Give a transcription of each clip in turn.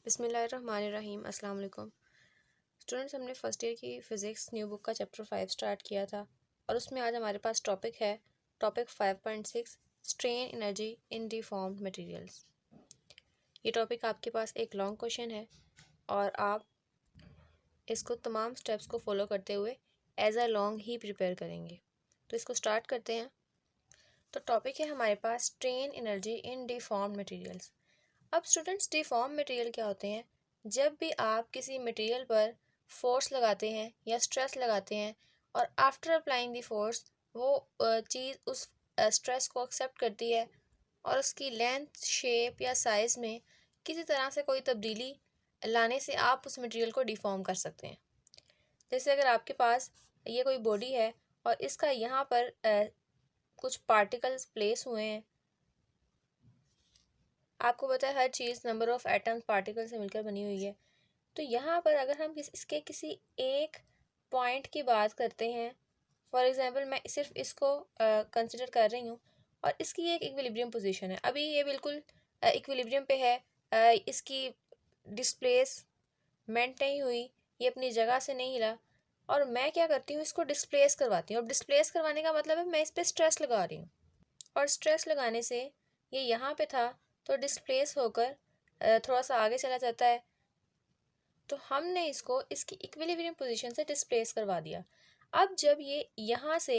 बिस्मिल्लाहिर्रहमानिर्रहीम अस्सलाम वालेकुम स्टूडेंट्स। हमने फ़र्स्ट ईयर की फ़िज़िक्स न्यू बुक का चैप्टर 5 स्टार्ट किया था और उसमें आज हमारे पास टॉपिक है topic 5.6 strain energy in deformed materials. ये टॉपिक आपके पास एक लॉन्ग क्वेश्चन है और आप इसको तमाम स्टेप्स को फॉलो करते हुए एज अ लॉन्ग ही प्रिपेयर करेंगे। तो इसको स्टार्ट करते हैं। तो टॉपिक है हमारे पास strain energy in deformed materials. अब स्टूडेंट्स, डिफॉर्म मटेरियल क्या होते हैं? जब भी आप किसी मटेरियल पर फोर्स लगाते हैं या स्ट्रेस लगाते हैं और आफ्टर अप्लाइंग द फोर्स वो चीज़ उस स्ट्रेस को एक्सेप्ट करती है और उसकी लेंथ, शेप या साइज़ में किसी तरह से कोई तब्दीली लाने से आप उस मटेरियल को डिफॉर्म कर सकते हैं। जैसे अगर आपके पास ये कोई बॉडी है और इसका यहाँ पर कुछ पार्टिकल्स प्लेस हुए हैं। आपको पता है हर चीज़ नंबर ऑफ़ एटम्स पार्टिकल से मिलकर बनी हुई है। तो यहाँ पर अगर हम इसके किसी एक पॉइंट की बात करते हैं, फॉर एग्जांपल मैं सिर्फ इसको कंसिडर कर रही हूँ और इसकी एक इक्विलिब्रियम पोजीशन है। अभी ये बिल्कुल इक्विलिब्रियम पे है, इसकी डिस्प्लेसमेंट नहीं हुई, ये अपनी जगह से नहीं हिला और मैं क्या करती हूँ, इसको डिस्प्लेस करवाती हूँ। अब डिस्प्लेस करवाने का मतलब है मैं इस पर स्ट्रेस लगा रही हूँ और स्ट्रेस लगाने से ये यहाँ पे था तो डिस्प्लेस होकर थोड़ा सा आगे चला जाता है। तो हमने इसको इसकी इक्विलिब्रियम पोजीशन से डिस्प्लेस करवा दिया। अब जब ये यहाँ से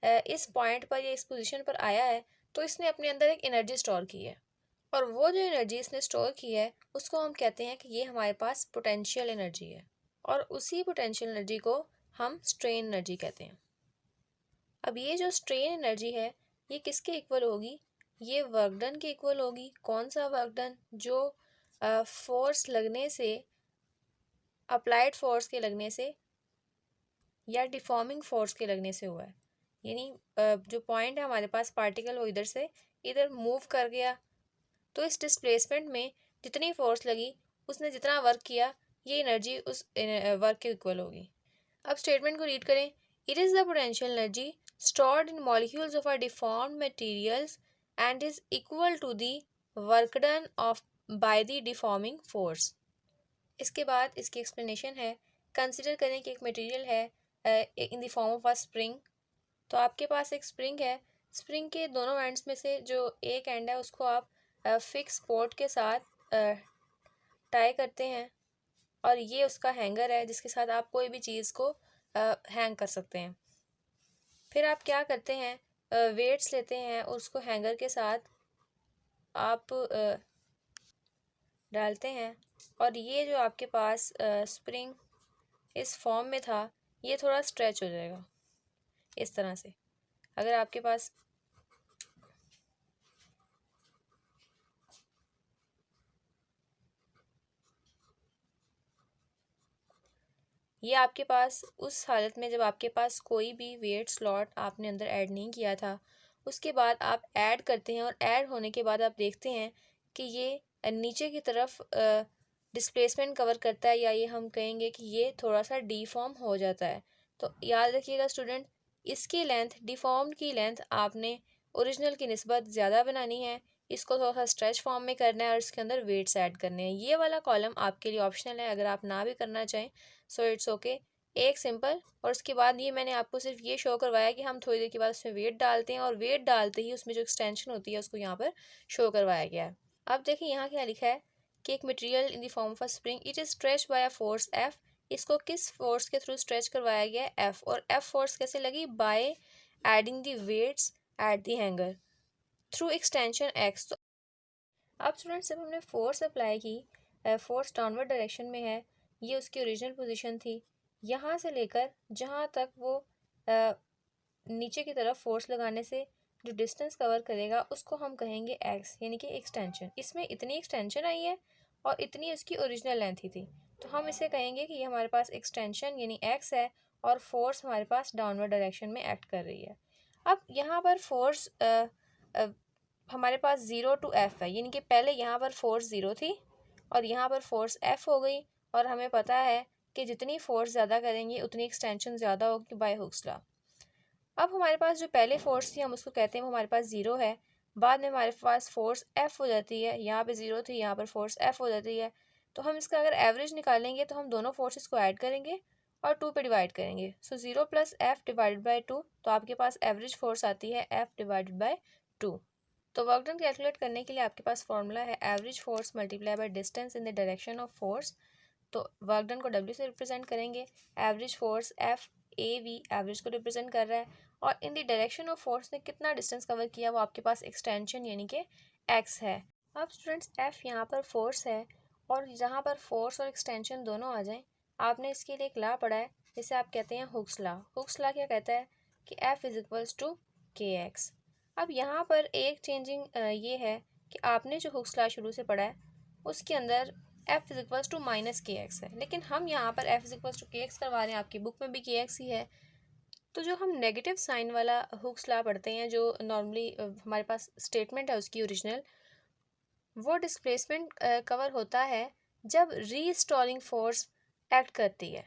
इस पॉइंट पर या इस पोजीशन पर आया है तो इसने अपने अंदर एक एनर्जी स्टोर की है और वो जो एनर्जी इसने स्टोर की है उसको हम कहते हैं कि ये हमारे पास पोटेंशियल एनर्जी है और उसी पोटेंशियल एनर्जी को हम स्ट्रेन एनर्जी कहते हैं। अब ये जो स्ट्रेन एनर्जी है ये किसके इक्वल होगी? ये वर्क डन के इक्वल होगी। कौन सा वर्क डन? जो फोर्स लगने से, अप्लाइड फोर्स के लगने से या डिफॉर्मिंग फोर्स के लगने से हुआ है। यानी जो पॉइंट है हमारे पास, पार्टिकल वो इधर से इधर मूव कर गया तो इस डिस्प्लेसमेंट में जितनी फोर्स लगी, उसने जितना वर्क किया, ये एनर्जी उस वर्क के इक्वल होगी। अब स्टेटमेंट को रीड करें। It is the potential energy stored in molecules of a deformed materials and is equal to the work done of by the deforming force। इसके बाद इसकी एक्सप्लेनेशन है। कंसिडर करें कि एक मटेरियल है इन the form of a spring. तो आपके पास एक स्प्रिंग है। स्प्रिंग के दोनों एंड्स में से जो एक एंड है उसको आप फिक्स पोर्ट के साथ टाई करते हैं और ये उसका हैंगर है जिसके साथ आप कोई भी चीज़ को हैंग कर सकते हैं। फिर आप क्या करते हैं, वेट्स लेते हैं और उसको हैंगर के साथ आप डालते हैं और ये जो आपके पास स्प्रिंग इस फॉर्म में था ये थोड़ा स्ट्रेच हो जाएगा इस तरह से। अगर आपके पास ये आपके पास उस हालत में जब आपके पास कोई भी वेट स्लॉट आपने अंदर ऐड नहीं किया था, उसके बाद आप ऐड करते हैं और ऐड होने के बाद आप देखते हैं कि ये नीचे की तरफ डिस्प्लेसमेंट कवर करता है या ये हम कहेंगे कि ये थोड़ा सा डिफॉर्म हो जाता है। तो याद रखिएगा स्टूडेंट, इसकी लेंथ, डिफॉर्म की लेंथ आपने ओरिजिनल की निस्बत ज़्यादा बनानी है। इसको थोड़ा सा स्ट्रेच फॉर्म में करना है और इसके अंदर वेट्स ऐड करने हैं। ये वाला कॉलम आपके लिए ऑप्शनल है, अगर आप ना भी करना चाहें सो इट्स ओके। एक सिंपल और उसके बाद ये मैंने आपको सिर्फ ये शो करवाया कि हम थोड़ी देर के बाद उसमें वेट डालते हैं और वेट डालते ही उसमें जो एक्सटेंशन होती है उसको यहाँ पर शो करवाया गया है। अब देखिए यहाँ क्या लिखा है कि एक material in the form of a spring, it is stretch by a force F. इसको किस फोर्स के थ्रू स्ट्रेच करवाया गया है? एफ। और एफ फोर्स कैसे लगी? By adding the weights at the hanger through extension X. तो अब स्टूडेंट्स, जब हमने फोर्स अप्लाई की, फोर्स डाउनवर्ड डायरेक्शन में है, ये उसकी ओरिजिनल पोजीशन थी। यहाँ से लेकर जहाँ तक वो नीचे की तरफ फोर्स लगाने से जो डिस्टेंस कवर करेगा उसको हम कहेंगे एक्स, यानी कि एक्सटेंशन। इसमें इतनी एक्सटेंशन आई है और इतनी उसकी ओरिजिनल लेंथ ही थी, तो हम इसे कहेंगे कि ये हमारे पास एक्सटेंशन यानी एक्स है और फोर्स हमारे पास डाउनवर्ड डायरेक्शन में एक्ट कर रही है। अब यहाँ पर फोर्स हमारे पास 0 टू एफ है, यानी कि पहले यहाँ पर फोर्स 0 थी और यहाँ पर फोर्स एफ हो गई और हमें पता है कि जितनी फोर्स ज़्यादा करेंगे उतनी एक्सटेंशन ज़्यादा होगी बाय हुक्स लॉ। अब हमारे पास जो पहले फोर्स थी हम उसको कहते हैं वो हमारे पास 0 है। बाद में हमारे पास फोर्स एफ हो जाती है, यहाँ पे 0 थी, यहाँ पर फोर्स एफ हो जाती है। तो हम इसका अगर एवरेज निकालेंगे तो हम दोनों फोर्सेस को ऐड करेंगे और 2 पे डिवाइड करेंगे। सो 0 + F डिवाइडेड बाई 2, तो आपके पास एवरेज फोर्स आती है F डिवाइडेड बाई 2। तो वर्क डन कैलकुलेट करने के लिए आपके पास फॉर्मूला है average force multiply by distance in the direction of force. तो वर्क डन को W से रिप्रेजेंट करेंगे, average force F AV average को रिप्रेजेंट कर रहा है, और in the direction of force ने कितना डिस्टेंस कवर किया वो आपके पास एक्सटेंशन यानी कि x है। अब स्टूडेंट्स F यहाँ पर फोर्स है, और जहाँ पर फोर्स और एक्सटेंशन दोनों आ जाएं, आपने इसके लिए एक लॉ पढ़ा है जिसे आप कहते हैं हुक्स लॉ। हुक्स लॉ क्या कहता है कि F = kx। अब यहाँ पर एक चेंजिंग ये है कि आपने जो हुक्स लॉ शुरू से पढ़ा है उसके अंदर F = -kx है, लेकिन हम यहाँ पर F kx करवा रहे हैं, आपकी बुक में भी kx ही है। तो जो हम नेगेटिव साइन वाला हुक्स लॉ पढ़ते हैं, जो नॉर्मली हमारे पास स्टेटमेंट है उसकी ओरिजिनल, वो डिस्प्लेसमेंट कवर होता है जब रीस्टोरिंग फोर्स एक्ट करती है।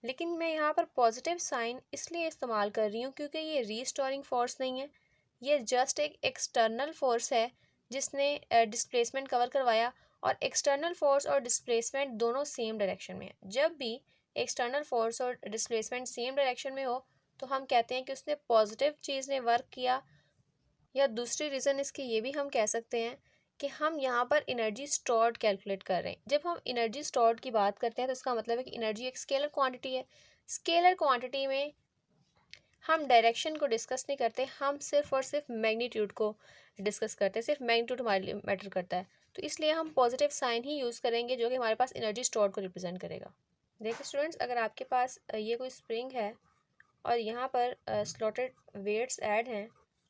लेकिन मैं यहाँ पर पॉजिटिव साइन इसलिए इस्तेमाल कर रही हूँ क्योंकि ये रीस्टोरिंग फोर्स नहीं है, ये जस्ट एक एक्सटर्नल फोर्स है जिसने डिस्प्लेसमेंट कवर करवाया, और एक्सटर्नल फोर्स और डिस्प्लेसमेंट दोनों सेम डायरेक्शन में है। जब भी एक्सटर्नल फोर्स और डिस्प्लेसमेंट सेम डायरेक्शन में हो तो हम कहते हैं कि उसने पॉजिटिव चीज़ ने वर्क किया। या दूसरी रीज़न इसकी ये भी हम कह सकते हैं कि हम यहाँ पर एनर्जी स्टोर्ड कैलकुलेट कर रहे हैं। जब हम एनर्जी स्टोर्ड की बात करते हैं तो इसका मतलब है कि एनर्जी एक स्केलर क्वांटिटी है। स्केलर क्वांटिटी में हम डायरेक्शन को डिस्कस नहीं करते, हम सिर्फ और सिर्फ मैग्नीट्यूड को डिस्कस करते हैं, सिर्फ मैग्नीट्यूड हमारे लिए मैटर करता है। तो इसलिए हम पॉजिटिव साइन ही यूज़ करेंगे जो कि हमारे पास एनर्जी स्टोर्ड को रिप्रेजेंट करेगा। देखिए स्टूडेंट्स, अगर आपके पास ये कोई स्प्रिंग है और यहाँ पर स्लॉटेड वेट्स ऐड हैं,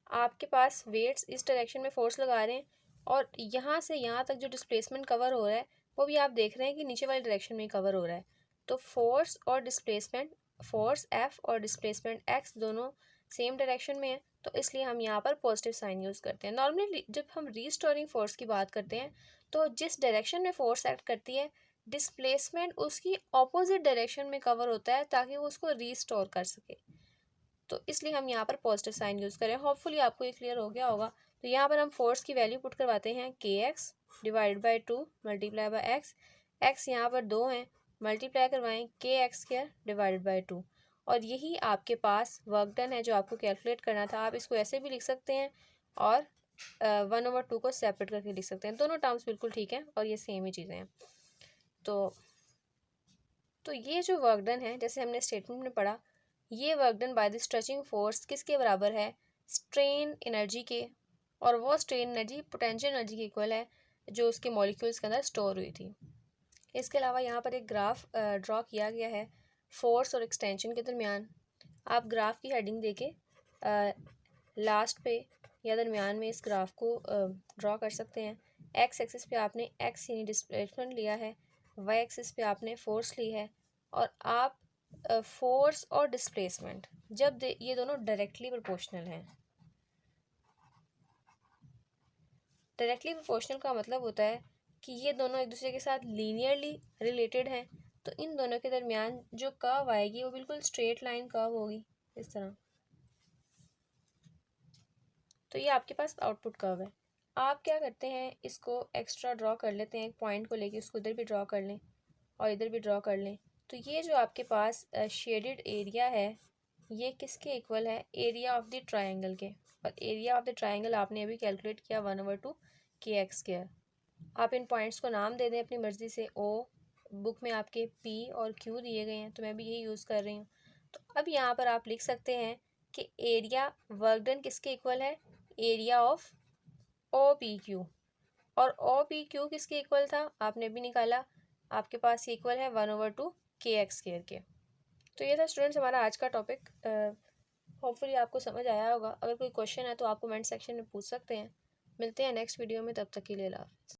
आपके पास वेट्स इस डायरेक्शन में फोर्स लगा रहे हैं, और यहाँ से यहाँ तक जो डिस्प्लेसमेंट कवर हो रहा है वो भी आप देख रहे हैं कि नीचे वाली डायरेक्शन में कवर हो रहा है। तो फोर्स और डिस्प्लेसमेंट, फोर्स F और डिस्प्लेसमेंट x दोनों सेम डायरेक्शन में है, तो इसलिए हम यहाँ पर पॉजिटिव साइन यूज़ करते हैं। नॉर्मली जब हम रीस्टोरिंग फोर्स की बात करते हैं तो जिस डायरेक्शन में फोर्स एक्ट करती है, डिस्प्लेसमेंट उसकी ऑपोजिट डायरेक्शन में कवर होता है ताकि वो उसको रीस्टोर कर सके। तो इसलिए हम यहाँ पर पॉजिटिव साइन यूज़ करें। होपफुली आपको ये क्लियर हो गया होगा। तो यहाँ पर हम फोर्स की वैल्यू पुट करवाते हैं kx divide by 2 multiply by x। x यहाँ पर 2 हैं, मल्टीप्लाई करवाएं kx² डिवाइडेड बाई 2, और यही आपके पास वर्क डन है जो आपको कैलकुलेट करना था। आप इसको ऐसे भी लिख सकते हैं और 1/2 को सेपरेट करके लिख सकते हैं। दोनों टर्म्स बिल्कुल ठीक हैं और ये सेम ही चीज़ें हैं। तो ये जो वर्क डन है, जैसे हमने स्टेटमेंट में पढ़ा, ये work done by the stretching force किसके बराबर है? स्ट्रेन एनर्जी के, और वो स्ट्रेन एनर्जी पोटेंशियल एनर्जी के इक्वल है जो उसके मॉलिक्यूल्स के अंदर स्टोर हुई थी। इसके अलावा यहाँ पर एक ग्राफ ड्रॉ किया गया है फोर्स और एक्सटेंशन के दरमियान। आप ग्राफ की हेडिंग देके लास्ट पे या दरमियान में इस ग्राफ को ड्रॉ कर सकते हैं। एक्स एक्सिस पे आपने एक्स यानी डिस्प्लेसमेंट लिया है, वाई एक्सिस पे आपने फोर्स ली है, और आप फोर्स और डिस्प्लेसमेंट जब ये दोनों डायरेक्टली प्रोपोर्शनल हैं। डायरेक्टली प्रोपोर्शनल का मतलब होता है कि ये दोनों एक दूसरे के साथ लीनियरली रिलेटेड हैं, तो इन दोनों के दरमियान जो कर्व आएगी वो बिल्कुल स्ट्रेट लाइन कर्व होगी इस तरह। तो ये आपके पास आउटपुट कर्व है। आप क्या करते हैं, इसको एक्स्ट्रा ड्रॉ कर लेते हैं, एक पॉइंट को लेके उसको इधर भी ड्रॉ कर लें और इधर भी ड्रॉ कर लें। तो ये जो आपके पास शेडेड एरिया है ये किसके इक्वल है? एरिया ऑफ द ट्रायंगल के, और एरिया ऑफ द ट्रायंगल आपने अभी कैलकुलेट किया 1/2 kx²। आप इन पॉइंट्स को नाम दे दें अपनी मर्ज़ी से। ओ बुक में आपके P और Q दिए गए हैं तो मैं भी यही यूज़ कर रही हूँ। तो अब यहाँ पर आप लिख सकते हैं कि एरिया वर्क डन किसके इक्वल है? एरिया ऑफ OPQ, और OPQ किसके इक्वल था आपने भी निकाला, आपके पास इक्वल है 1/2 kx² के। तो ये था स्टूडेंट्स हमारा आज का टॉपिक। होपफुली आपको समझ आया होगा। अगर कोई क्वेश्चन है तो आप कमेंट सेक्शन में पूछ सकते हैं। मिलते हैं नेक्स्ट वीडियो में, तब तक के लिए अल्लाह हाफ़िज़।